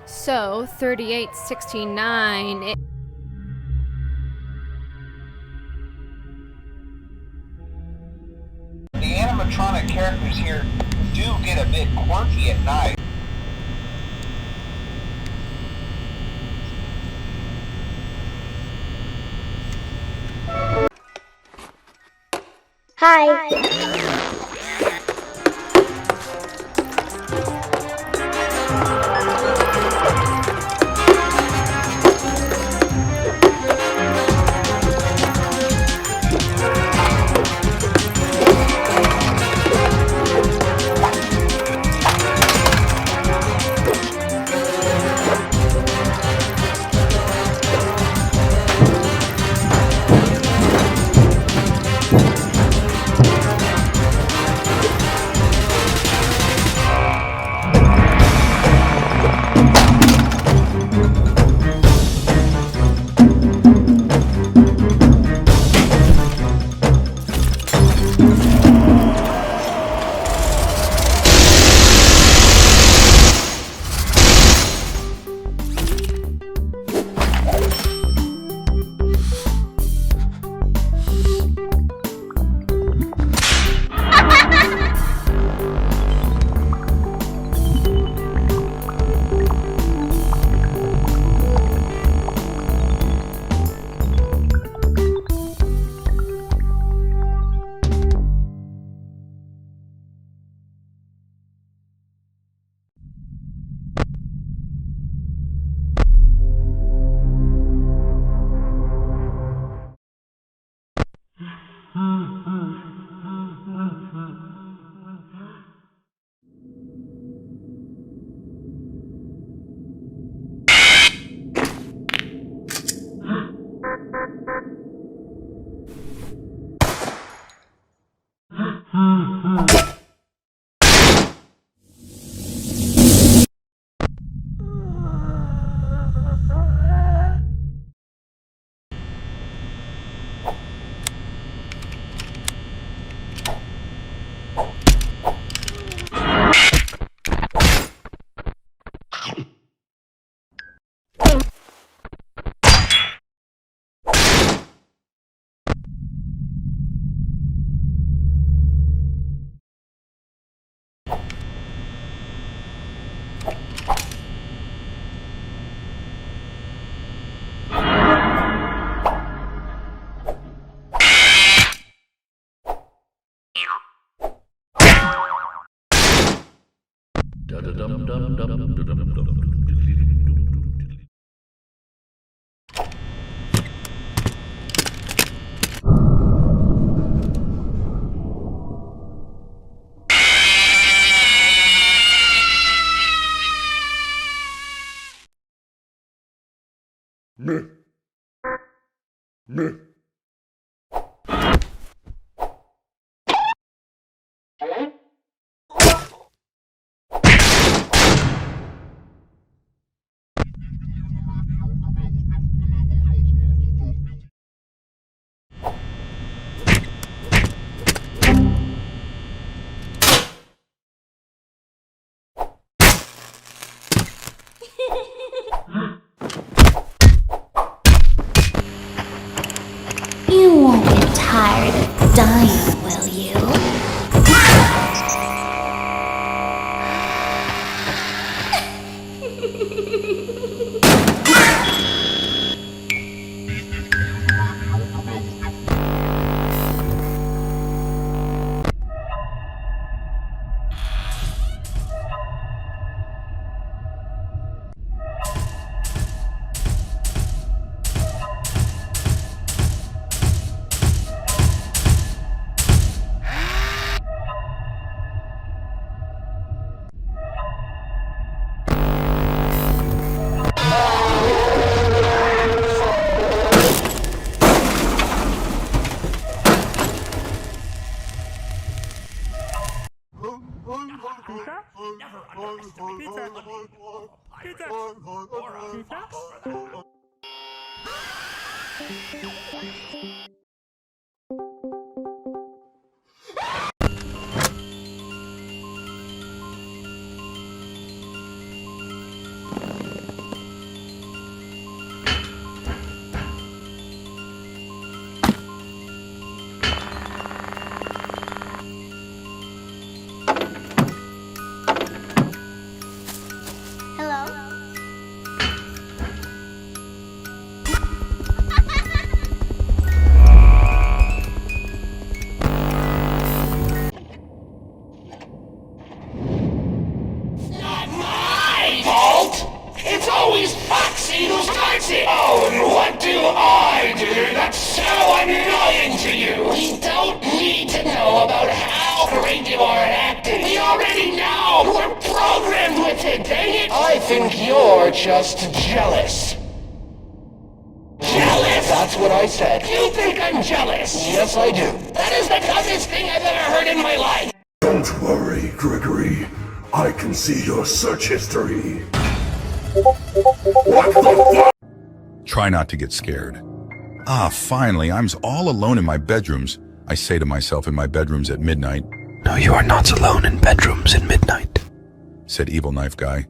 So 3869. The animatronic characters here do get a bit quirky at night. Hi. You won't get tired of dying, will you? Pizza? Never underestimate pizza. Pizza. Or a fox for that. I do that's so annoying to you? We don't need to know about how great you are at acting. We already know! We're programmed with it, dang it! I think you're just jealous. Jealous? That's what I said. You think I'm jealous? Yes, I do. That is the dumbest thing I've ever heard in my life. Don't worry, Gregory. I can see your search history. What the fuck? Try not to get scared. Ah, finally, I'm all alone in my bedrooms. I say to myself in my bedrooms at midnight. No, you are not alone in bedrooms at midnight, Said Evil Knife Guy.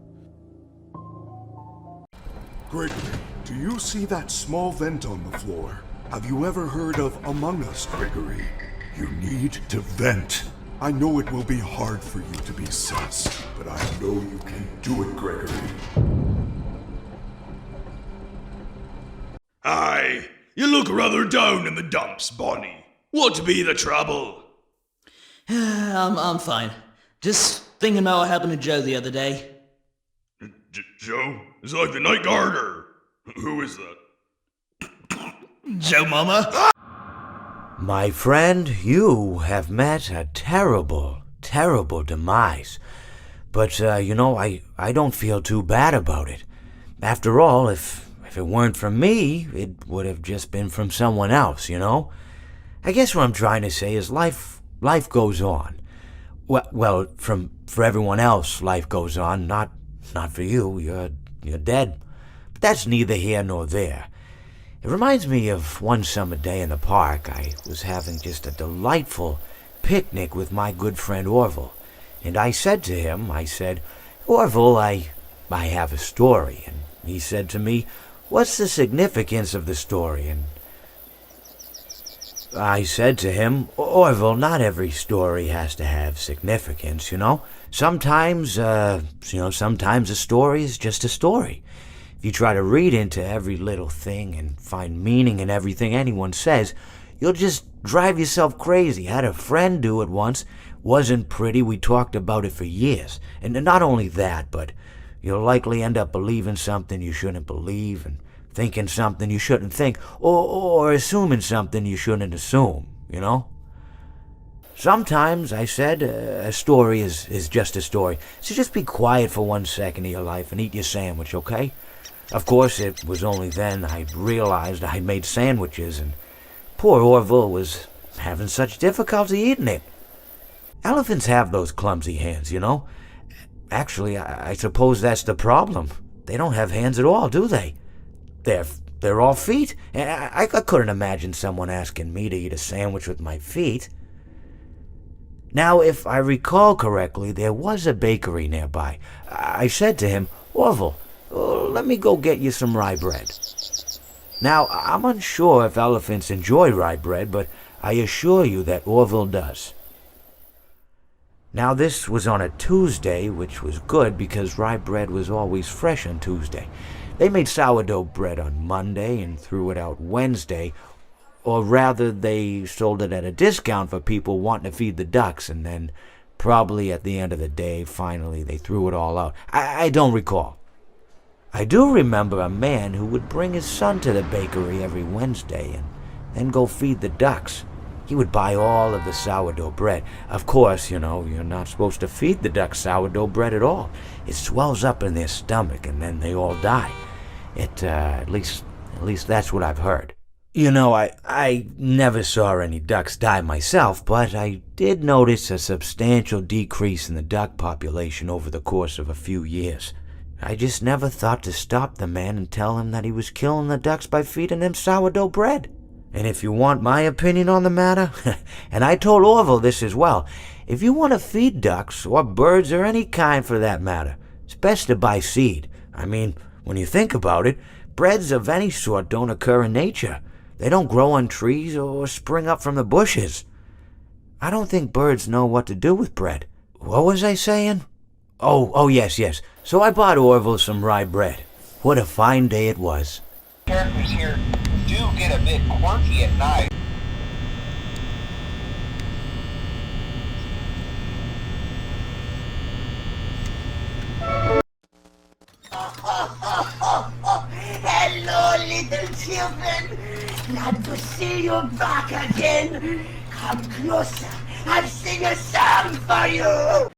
Gregory, do you see that small vent on the floor? Have you ever heard of Among Us, Gregory? You need to vent. I know it will be hard for you to be sus, but I know you can do it, Gregory. Aye, you look rather down in the dumps, Bonnie. What be the trouble? I'm fine. Just thinking about what happened to Joe the other day. Joe? Is like the night guard, or who is that? Joe Mama? My friend, you have met a terrible, terrible demise. But, I don't feel too bad about it. After all, if it weren't from me, it would have just been from someone else, you know? I guess what I'm trying to say is life goes on. Well, for everyone else, life goes on, not for you. You're dead. But that's neither here nor there. It reminds me of one summer day in the park. I was having just a delightful picnic with my good friend Orville. And I said to him, Orville, I have a story. And he said to me, what's the significance of the story? And I said to him, Orville, not every story has to have significance, you know? Sometimes a story is just a story. If you try to read into every little thing and find meaning in everything anyone says, you'll just drive yourself crazy. I had a friend do it once. Wasn't pretty. We talked about it for years. And not only that, but you'll likely end up believing something you shouldn't believe and thinking something you shouldn't think, or assuming something you shouldn't assume, you know? Sometimes, I said, a story is just a story. So just be quiet for 1 second of your life and eat your sandwich, okay? Of course, it was only then I realized I made sandwiches, and poor Orville was having such difficulty eating it. Elephants have those clumsy hands, you know? Actually, I suppose that's the problem. They don't have hands at all, do they? They're all feet. I couldn't imagine someone asking me to eat a sandwich with my feet. Now, if I recall correctly, there was a bakery nearby. I said to him, Orville, let me go get you some rye bread. Now, I'm unsure if elephants enjoy rye bread, but I assure you that Orville does. Now, this was on a Tuesday, which was good because rye bread was always fresh on Tuesday. They made sourdough bread on Monday and threw it out Wednesday, or rather they sold it at a discount for people wanting to feed the ducks, and then probably at the end of the day, finally they threw it all out. I don't recall. I do remember a man who would bring his son to the bakery every Wednesday and then go feed the ducks. He would buy all of the sourdough bread. Of course, you're not supposed to feed the ducks sourdough bread at all. It swells up in their stomach and then they all die. At least that's what I've heard. I never saw any ducks die myself, but I did notice a substantial decrease in the duck population over the course of a few years. I just never thought to stop the man and tell him that he was killing the ducks by feeding them sourdough bread. And if you want my opinion on the matter, and I told Orville this as well, if you want to feed ducks, or birds, or any kind for that matter, it's best to buy seed. I mean, when you think about it, breads of any sort don't occur in nature. They don't grow on trees or spring up from the bushes. I don't think birds know what to do with bread. What was I saying? Oh, yes. So I bought Orville some rye bread. What a fine day it was. Characters here do get a bit quirky at night. Hello, little children. Glad to see you back again. Come closer. I'll sing a song for you.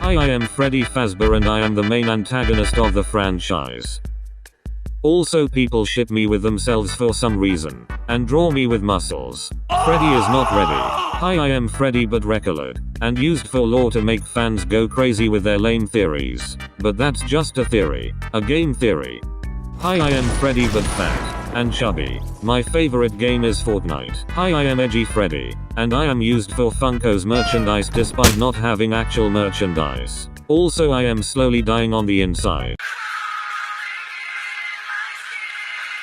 Hi, I am Freddy Fazbear and I am the main antagonist of the franchise. Also, people ship me with themselves for some reason, and draw me with muscles. Freddy is not ready. Hi, I am Freddy but recolored, and used for lore to make fans go crazy with their lame theories. But that's just a theory, a game theory. Hi, I am Freddy but fat and chubby. My favorite game is Fortnite. Hi, I am Edgy Freddy, and I am used for Funko's merchandise despite not having actual merchandise. Also, I am slowly dying on the inside.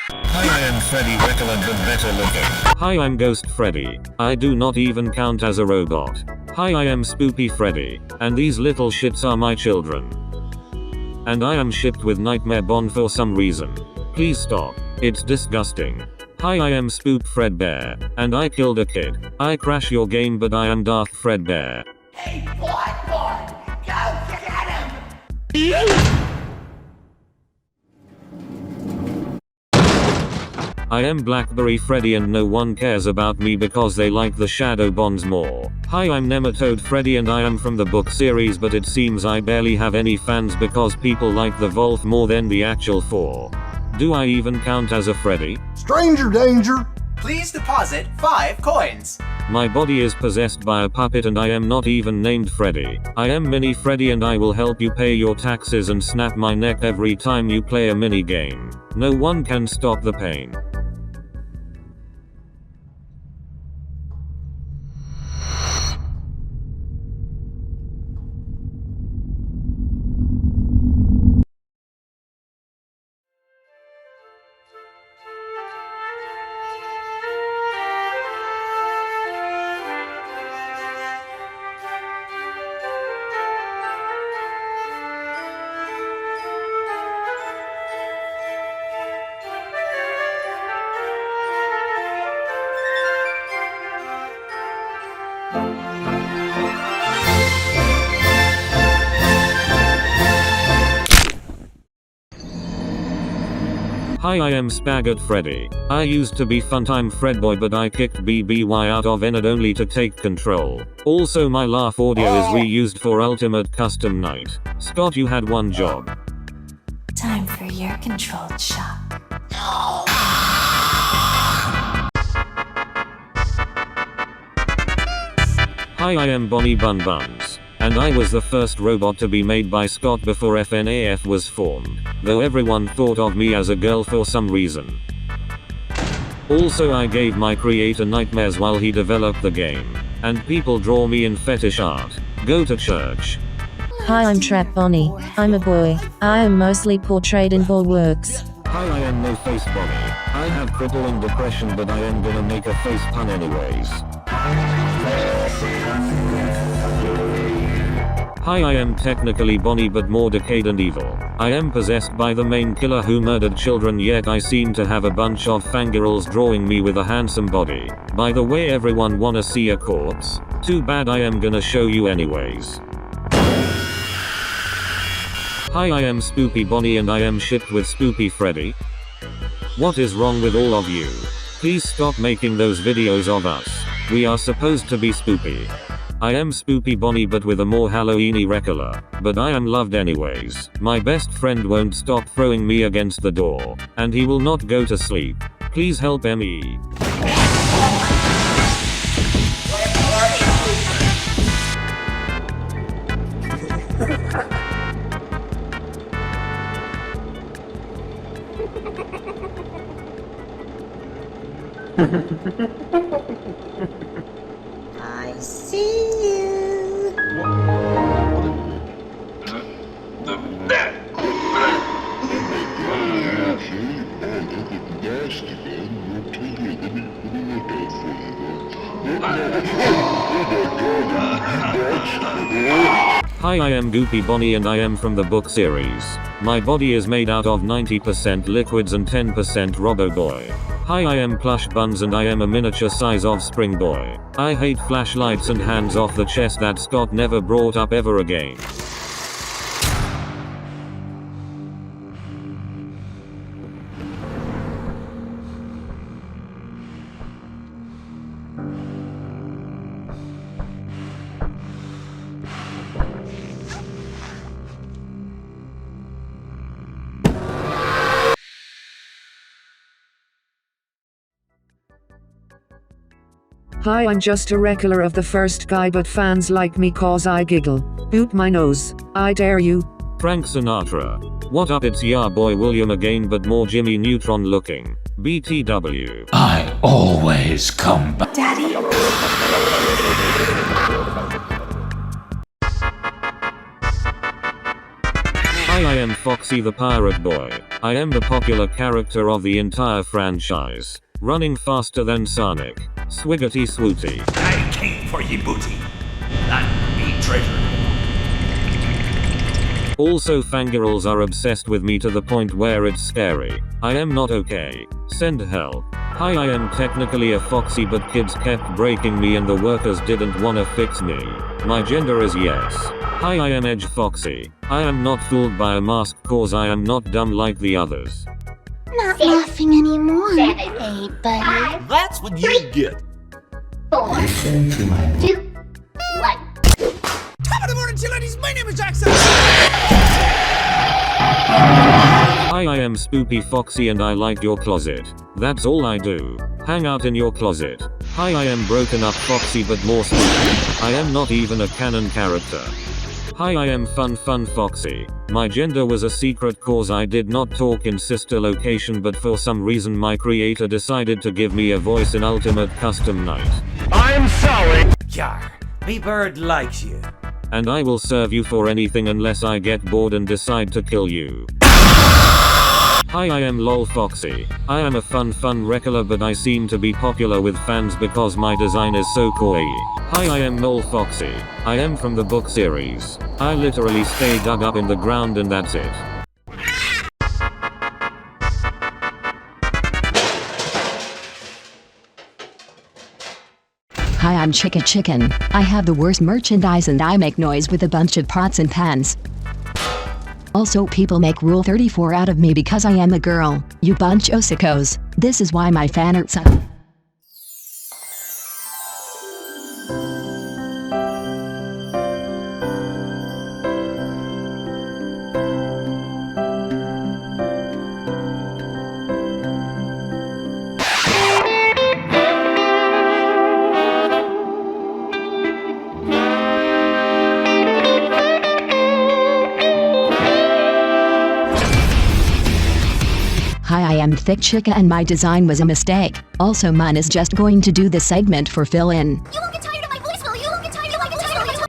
Hi, I am Freddy Recolored but better looking. Hi, I'm Ghost Freddy. I do not even count as a robot. Hi, I am Spoopy Freddy, and these little shits are my children. And I am shipped with Nightmare Bond for some reason. Please stop. It's disgusting. Hi, I am Spoop Fredbear, and I killed a kid. I crash your game but I am Darth Fredbear. Hey, boy, go get him! I am Blackberry Freddy and no one cares about me because they like the Shadow Bonds more. Hi, I'm Nematode Freddy and I am from the book series but it seems I barely have any fans because people like the Wolf more than the actual 4. Do I even count as a Freddy? Stranger danger! Please deposit 5 coins. My body is possessed by a puppet and I am not even named Freddy. I am Mini Freddy and I will help you pay your taxes and snap my neck every time you play a mini game. No one can stop the pain. Hi, I am Spaggart Freddy. I used to be Funtime Fredboy but I kicked BBY out of Enid only to take control. Also, my laugh audio is reused for Ultimate Custom Night. Scott, you had one job. Time for your controlled shock. Hi, I am Bonnie Bun Buns. And I was the first robot to be made by Scott before FNAF was formed, though everyone thought of me as a girl for some reason. Also, I gave my creator nightmares while he developed the game. And people draw me in fetish art. Go to church. Hi, I'm Trap Bonnie. I'm a boy. I am mostly portrayed in boy works. Hi, I am No Face Bonnie. I have crippling depression, but I am gonna make a face pun anyways. Hi, I am technically Bonnie but more decayed and evil. I am possessed by the main killer who murdered children, yet I seem to have a bunch of fangirls drawing me with a handsome body. By the way, everyone wanna see a corpse? Too bad, I am gonna show you anyways. Hi, I am Spoopy Bonnie and I am shipped with Spoopy Freddy. What is wrong with all of you? Please stop making those videos of us. We are supposed to be spoopy. I am Spoopy Bonnie but with a more Halloweeny recolor. But I am loved anyways. My best friend won't stop throwing me against the door. And he will not go to sleep. Please help me. I see you. Hi, I am Goopy Bonnie and I am from the book series. My body is made out of 90% liquids and 10% Robo Boy. Hi, I am Plush Buns and I am a miniature size of Spring Boy. I hate flashlights and hands off the chest that Scott never brought up ever again. Hi, I'm just a regular of the first guy, but fans like me cause I giggle. Boot my nose. I dare you. Frank Sinatra. What up, it's ya boy William again, but more Jimmy Neutron looking. BTW. I always come back. Daddy? Hi, I am Foxy the Pirate Boy. I am the popular character of the entire franchise. Running faster than Sonic. Swiggity swooty. I came for ye booty. Not me traitor. Also, fangirls are obsessed with me to the point where it's scary. I am not okay. Send help. Hi, I am technically a foxy but kids kept breaking me and the workers didn't wanna fix me. My gender is yes. Hi, I am Edge Foxy. I am not fooled by a mask cause I am not dumb like the others. Not laughing anymore, hey buddy. That's what you get. 4, 3, 2, 1. Top of the morning, ladies. My name is Jackson. Hi, I am Spoopy Foxy and I like your closet. That's all I do. Hang out in your closet. Hi, I am Broken Up Foxy but more spooky. I am not even a canon character. Hi, I am Fun Foxy. My gender was a secret cause I did not talk in sister location, but for some reason my creator decided to give me a voice in Ultimate Custom Night. I'm sorry. Yar, me bird likes you. And I will serve you for anything unless I get bored and decide to kill you. Hi, I am LOL Foxy. I am a fun regular, but I seem to be popular with fans because my design is so kawaii. Hi, I am LOL Foxy. I am from the book series. I literally stay dug up in the ground and that's it. Hi, I'm Chicken. I have the worst merchandise and I make noise with a bunch of pots and pans. Also, people make Rule 34 out of me because I am a girl. You bunch of sickos. This is why my fan arts suck. Hi, I am Thick Chica and my design was a mistake. Also, mine is just going to do the segment for fill-in. You won't get tired of my voice, will you? You won't get tired of my voice, will you?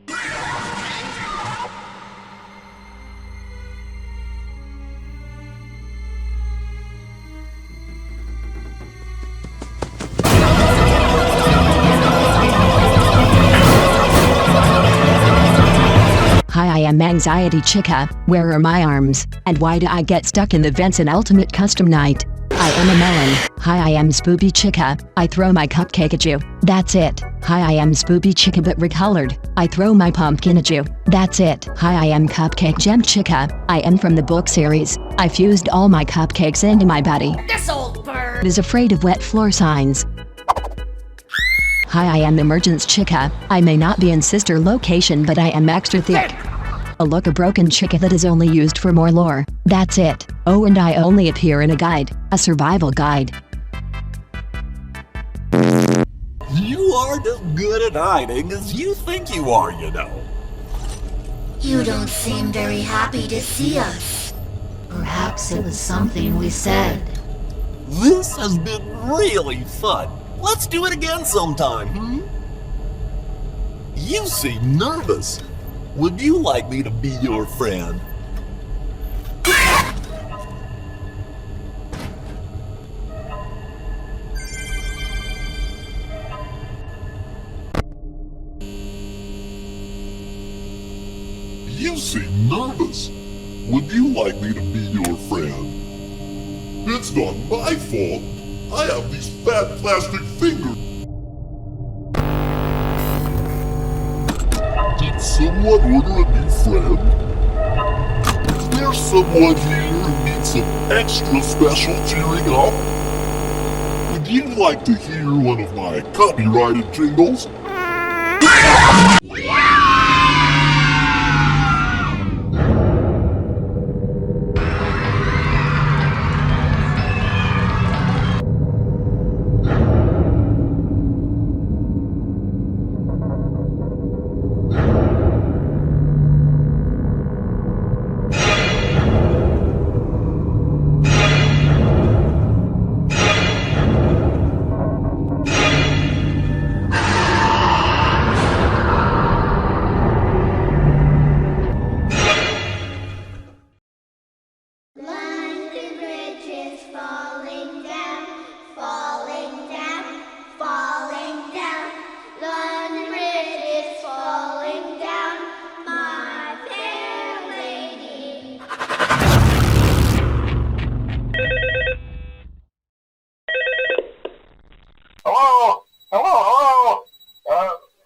Hi, I am Anxiety Chica. Where are my arms? And why do I get stuck in the vents in Ultimate Custom Night? I am a melon. Hi, I am Spoopy Chica. I throw my cupcake at you. That's it. Hi, I am Spoopy Chica but recolored. I throw my pumpkin at you. That's it. Hi, I am Cupcake Gem Chica. I am from the book series. I fused all my cupcakes into my body. This old bird! Is afraid of wet floor signs. Hi, I am Emergence Chica. I may not be in sister location, but I am extra thick. A broken chica that is only used for more lore. That's it. Oh, and I only appear in a guide. A survival guide. You aren't as good at hiding as you think you are, you know. You don't seem very happy to see us. Perhaps it was something we said. This has been really fun. Let's do it again sometime, You seem nervous. Would you like me to be your friend? You seem nervous. Would you like me to be your friend? It's not my fault. I have these fat plastic fingers. Did someone order a new friend? Is there someone here who needs some extra special cheering up? Would you like to hear one of my copyrighted jingles?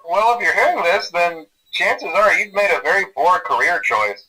Well, if you're hearing this, then chances are you've made a very poor career choice.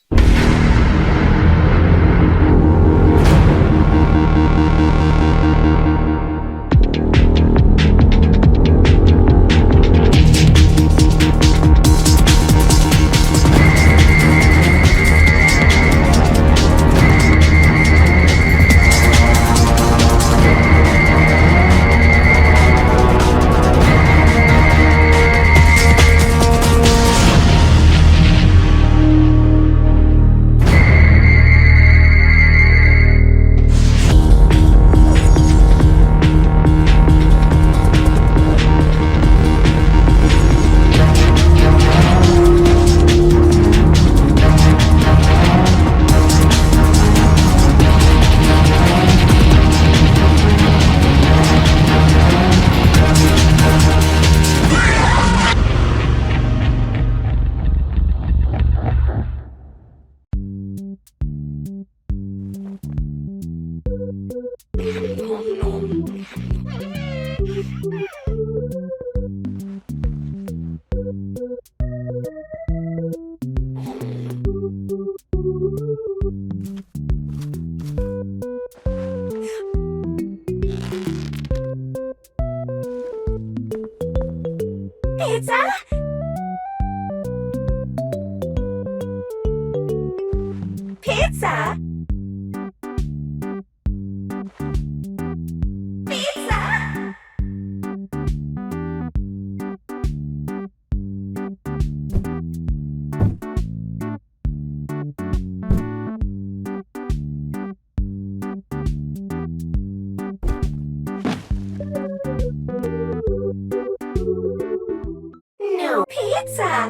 Pizza? Pizza? Pizza? Pizza!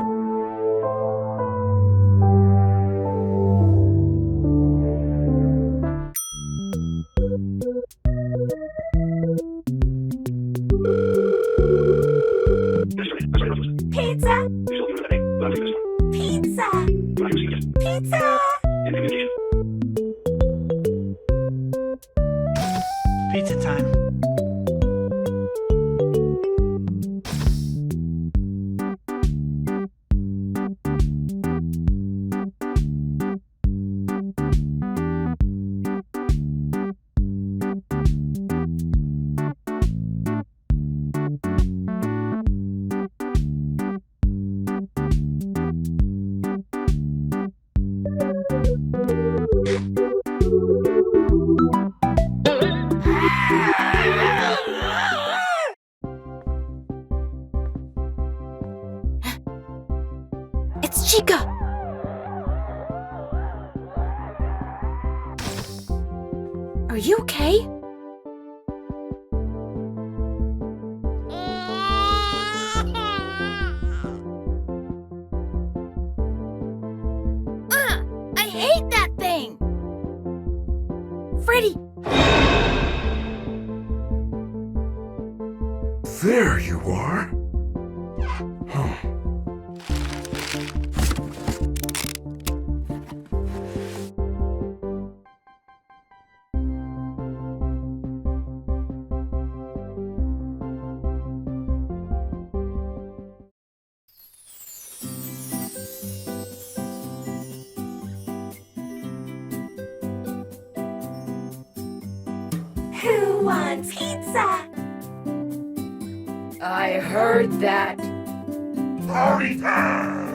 Pizza! Pizza! Pizza! Pizza time. It's Chica! Are you okay? I hate that thing! Freddy! There you are. Huh. Who wants pizza? I heard that. Party time!